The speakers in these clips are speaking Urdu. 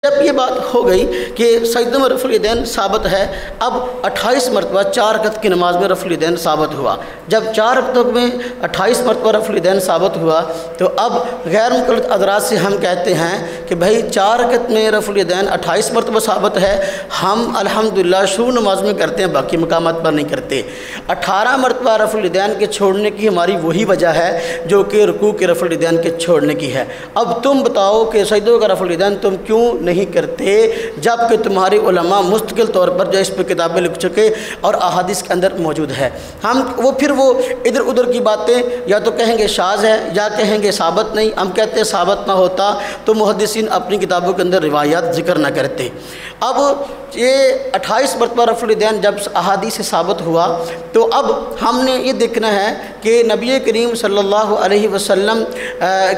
جب یہ بات ہو گئی کہ سجدہ میں رفع الیدین ثابت ہے، اب 28 مرتبہ 4 رکعت کی نماز میں رفع الیدین ثابت ہوا۔ جب 4 رکعتوں میں 28 مرتبہ رفع الیدین ثابت ہوا تو اب غیر مقلد حضرات سے ہم کہتے ہیں کہ بھائی 4 رکعت میں رفع الیدین 28 مرتبہ ثابت ہے، ہم الحمدللہ شروع نماز میں کرتے ہیں، باقی مقامات پر نہیں کرتے۔ 18 مرتبہ رفع الیدین کے چھوڑنے کی ہماری وہی وجہ ہے جو کہ رکوع کے رفع الیدین کے چھوڑنے کی ہے۔ اب تم بتاؤ کہ سجدوں کا رفع الیدین تم کیوں نہیں کرتے، جبکہ تمہارے علماء مستقل طور پر جو اس پہ کتابیں لکھ چکے اور احادیث کے اندر موجود ہے۔ ہم پھر وہ ادھر ادھر کی باتیں یا تو کہیں گے شاذ ہے یا کہیں گے ثابت نہیں، ہم کہتے ہیں ثابت نہ ہوتا تو محدثین اپنی کتابوں کے اندر روایات ذکر نہ کرتے۔ اب یہ 28 مرتبہ رفع الیدین جب احادیث سے ثابت ہوا تو اب ہم نے یہ دیکھنا ہے کہ نبی کریم صلی اللہ علیہ وسلم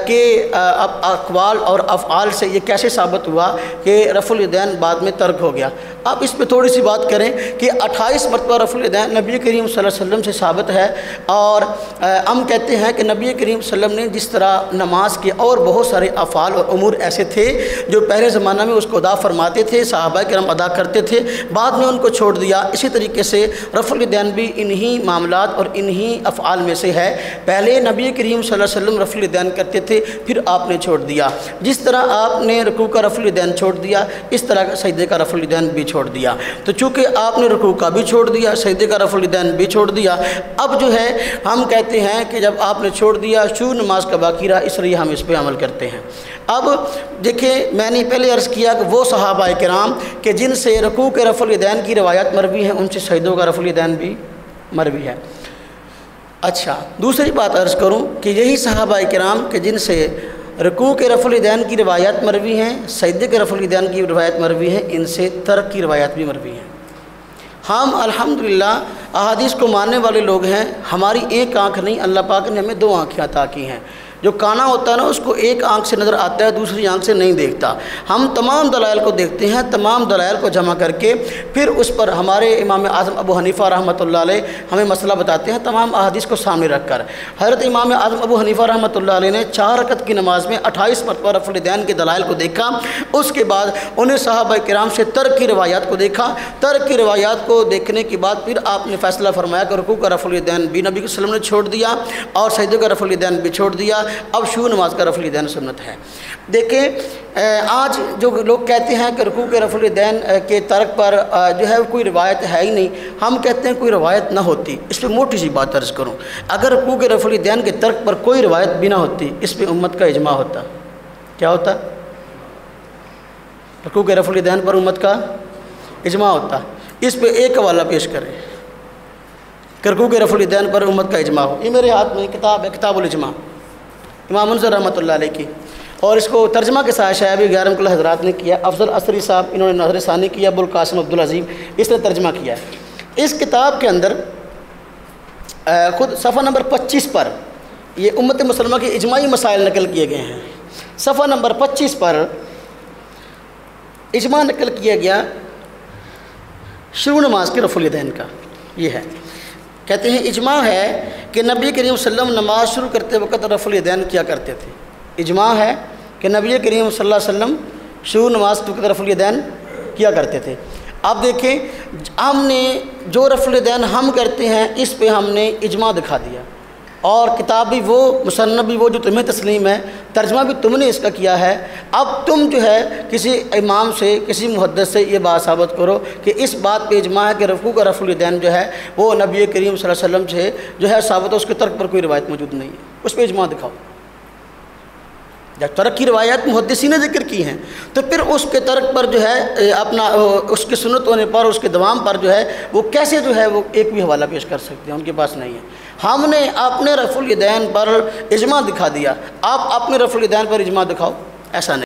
کے اقوال اور افعال سے یہ کیسے ثابت ہوا کہ رفع الیدین بعد میں ترک ہو گیا۔ اب اس پہ تھوڑی سی بات کریں کہ 28 مرتبہ رفع الیدین نبی کریم صلی اللہ علیہ وسلم سے ثابت ہے، اور ہم کہتے ہیں کہ نبی کریم صلی اللہ علیہ وسلم نے جس طرح نماز کے اور بہت سارے افعال اور امور ایسے تھے جو پہلے زمانہ میں اس کو ادا فرماتے تھے، صحابہ کرام ادا کرتے تھے، بعد میں ان کو چھوڑ دیا، اسی طریقے سے رفع الیدین بھی انہی معاملات اور انہی افعال میں سے ہے۔ پہلے نبی کریم صلی اللہ علیہ وسلم رفع الیدین کرتے تھے، پھر آپ نے چھوڑ دیا۔ جس طرح آپ نے رکوع کا رفع الیدین چھوڑ دیا، اس طرح سجدے کا رفع الیدین بھی چھوڑ دیا۔ تو چونکہ آپ نے رکوع کا بھی چھوڑ دیا، سجدے کا رفع الیدین بھی چھوڑ دیا، اب جو ہے ہم کہتے ہیں کہ جب آپ نے چھوڑ دیا شروع نماز کا باقی رہا، اس لیے ہم اس پہ عمل کرتے ہیں۔ اب دیکھیں، میں نے پہلے عرض کیا کہ وہ صحابہ کرام کہ جن سے رکوع کے رفع الیدین کی روایات مروی ہیں، ان سے سجدوں کا رفع الیدین بھی مروی ہے۔ اچھا، دوسری بات عرض کروں کہ یہی صحابہ کرام کہ جن سے رکوع کے رفع الیدین کی روایات مروی ہیں، سجدے کے رفع الیدین کی روایات مروی ہیں، ان سے ترک کی روایات بھی مروی ہیں۔ ہم الحمدللہ احادیث کو ماننے والے لوگ ہیں، ہماری ایک آنکھ نہیں، اللہ پاک نے ہمیں 2 آنکھیں عطا کی ہیں۔ جو کانا ہوتا ہے نا، اس کو ایک آنکھ سے نظر آتا ہے، دوسری آنکھ سے نہیں دیکھتا۔ ہم تمام دلائل کو دیکھتے ہیں، تمام دلائل کو جمع کر کے پھر اس پر ہمارے امام اعظم ابو حنیفہ رحمۃ اللہ علیہ ہمیں مسئلہ بتاتے ہیں، تمام احادیث کو سامنے رکھ کر۔ حضرت امام اعظم ابو حنیفہ رحمۃ اللہ علیہ نے 4 رکعت کی نماز میں 28 مرتبہ رفع الیدین کے دلائل کو دیکھا، اس کے بعد انہیں صحابہ کرام سے ترک کی روایات کو دیکھا۔ ترک کی روایات کو دیکھنے کے بعد پھر آپ نے فیصلہ فرمایا کہ رکوع کا رفع الیدین بھی نبی صلی اللہ علیہ وسلم نے چھوڑ دیا اور سجدے کا رفع الیدین بھی چھوڑ دیا، اب شروع نماز کا رفع الیدین سنت ہے۔ دیکھیں، آج جو لوگ کہتے ہیں کہ رکوع کے رفع الیدین کے ترک پر جو ہے کوئی روایت ہے ہی نہیں، ہم کہتے ہیں کوئی روایت نہ ہوتی۔ اس پہ موٹی سی بات عرض کروں، اگر رکوع کے رفع الیدین کے ترک پر کوئی روایت بھی نہ ہوتی، اس پہ امت کا اجماع ہوتا۔ کیا ہوتا؟ رکوع کے رفع الیدین پر امت کا اجماع ہوتا۔ اس پہ ایک حوالہ پیش کریں کہ رکوع کے رفع الیدین پر امت کا اجماع ہو۔ یہ میرے ہاتھ میں کتاب ہے، کتاب الاجماع، امام منذر رحمۃ اللہ علیہ کی، اور اس کو ترجمہ کے ساتھ شاید غیر مقلد حضرات نے کیا، افضل عصری صاحب انہوں نے نظر ثانی کیا، ابو القاسم عبدالعظیم اس نے ترجمہ کیا ہے۔ اس کتاب کے اندر خود صفحہ نمبر 25 پر یہ امت مسلمہ کے اجماعی مسائل نقل کیے گئے ہیں۔ صفحہ نمبر 25 پر اجماع نقل کیا گیا شروع نماز کے رفع الیدین کا، یہ ہے، کہتے ہیں اجماع ہے کہ نبی کریم صلی اللہ علیہ وسلم نماز شروع کرتے وقت رفع الیدین کیا کرتے تھے۔ اجماع ہے کہ نبی کریم صلی اللہ علیہ وسلم شروع نماز کے وقت رفع الیدین کیا کرتے تھے۔ اب دیکھیں، ہم نے جو رفع الیدین ہم کرتے ہیں اس پہ ہم نے اجماع دکھا دیا، اور کتاب بھی وہ، مصنف بھی وہ جو تمہیں تسلیم ہے، ترجمہ بھی تم نے اس کا کیا ہے۔ اب تم جو ہے کسی امام سے، کسی محدث سے یہ بات ثابت کرو کہ اس بات پہ اجماع ہے کہ رکوع کا رفع الیدین جو ہے وہ نبی کریم صلی اللہ علیہ وسلم سے جو ہے ثابت ہے، اس کے ترک پر کوئی روایت موجود نہیں ہے، اس پہ اجماع دکھاؤ۔ جب ترک کی روایات محدثین نے ذکر کی ہیں تو پھر اس کے ترک پر جو ہے اپنا اس کے سنت ہونے پر، اس کے دوام پر جو ہے وہ کیسے جو ہے وہ ایک بھی حوالہ پیش کر سکتے ہیں، ان کے پاس نہیں ہے۔ ہم نے اپنے رفع الیدین پر اجماع دکھا دیا، آپ اپنے رفع الیدین پر اجماع دکھاؤ، ایسا نہیں۔